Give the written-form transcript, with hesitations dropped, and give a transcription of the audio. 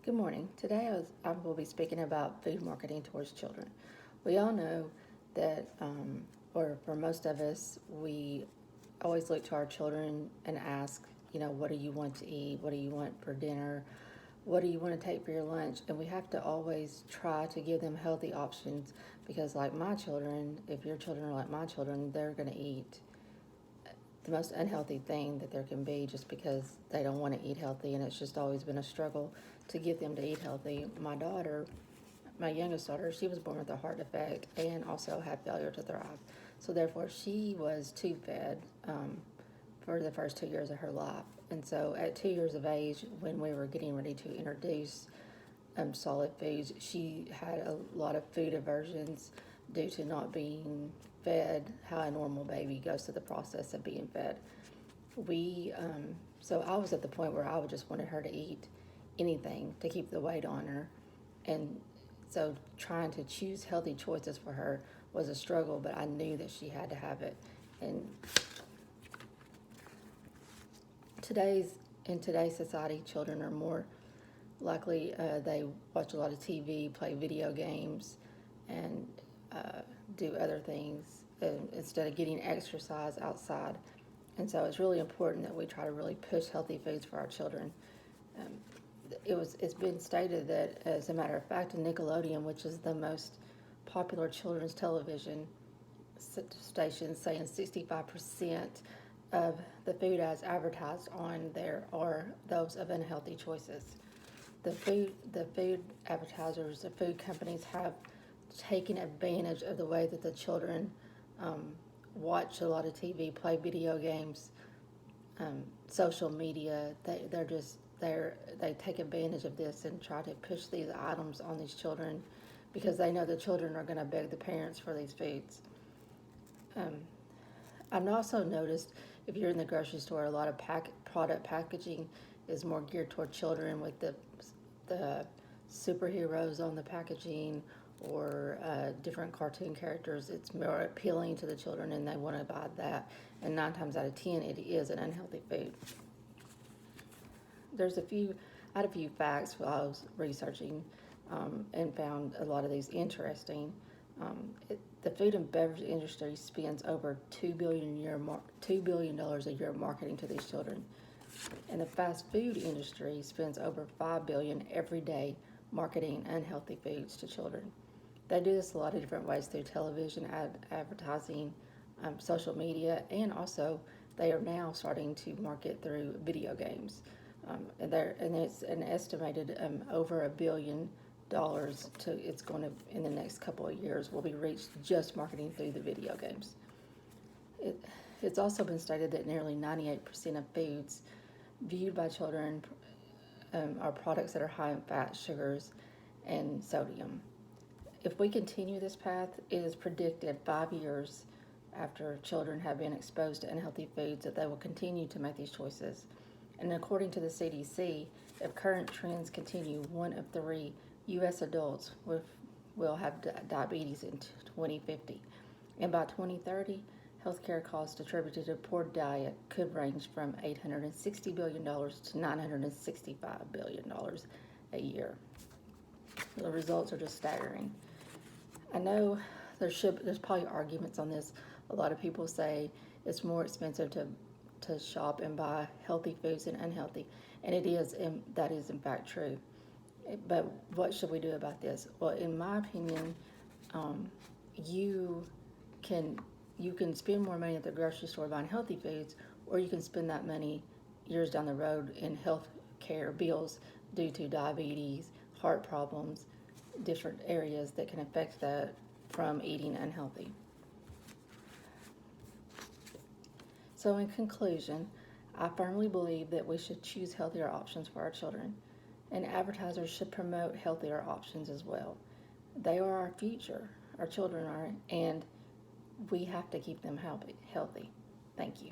Good morning. Today I will be speaking about food marketing towards children. We all know that, or for most of us, we always look to our children and ask, what do you want to eat? What do you want for dinner? What do you want to take for your lunch? And we have to always try to give them healthy options because, like my children, if your children are like my children, they're going to eat the most unhealthy thing that there can be just because they don't want to eat healthy, and it's just always been a struggle to get them to eat healthy. My daughter, my youngest daughter, she was born with a heart defect and also had failure to thrive. So therefore, she was tube fed for the first 2 years of her life. And so at 2 years of age, when we were getting ready to introduce solid foods, she had a lot of food aversions due to not being fed how a normal baby goes through the process of being fed. So I was at the point where I would just wanted her to eat anything to keep the weight on her. And so trying to choose healthy choices for her was a struggle, but I knew that she had to have it. And in today's society, children are more likely, they watch a lot of TV, play video games, and do other things instead of getting exercise outside. And so it's really important that we try to really push healthy foods for our children. Um, it's been stated that, as a matter of fact, Nickelodeon, which is the most popular children's television station, saying 65% of the food ads advertised on there are those of unhealthy choices. The food advertisers, the food companies have taken advantage of the way that the children watch a lot of TV, play video games, social media. They take advantage of this and try to push these items on these children because they know the children are going to beg the parents for these foods. I've also noticed if you're in the grocery store, a lot of product packaging is more geared toward children with the superheroes on the packaging or different cartoon characters. It's more appealing to the children and they want to buy that. And 9 times out of 10, it is an unhealthy food. I had a few facts while I was researching and found a lot of these interesting. The food and beverage industry spends over $2 billion a year marketing to these children. And the fast food industry spends over $5 billion every day marketing unhealthy foods to children. They do this a lot of different ways through television, advertising, social media, and also they are now starting to market through video games. And it's an estimated over $1 billion it's going to, in the next couple of years, will be reached just marketing through the video games. It's also been stated that nearly 98% of foods viewed by children are products that are high in fat, sugars, and sodium. If we continue this path, it is predicted 5 years after children have been exposed to unhealthy foods that they will continue to make these choices. And according to the CDC, if current trends continue, 1 of 3 U.S. adults will have diabetes in 2050. And by 2030, healthcare costs attributed to poor diet could range from $860 billion to $965 billion a year. The results are just staggering. I know there's probably arguments on this. A lot of people say it's more expensive to shop and buy healthy foods than unhealthy, and that is in fact true. But what should we do about this? Well, in my opinion, you can spend more money at the grocery store buying healthy foods, or you can spend that money years down the road in health care bills due to diabetes, heart problems, different areas that can affect that from eating unhealthy. So in conclusion, I firmly believe that we should choose healthier options for our children, and advertisers should promote healthier options as well. They are our future, our children are, and we have to keep them healthy. Thank you.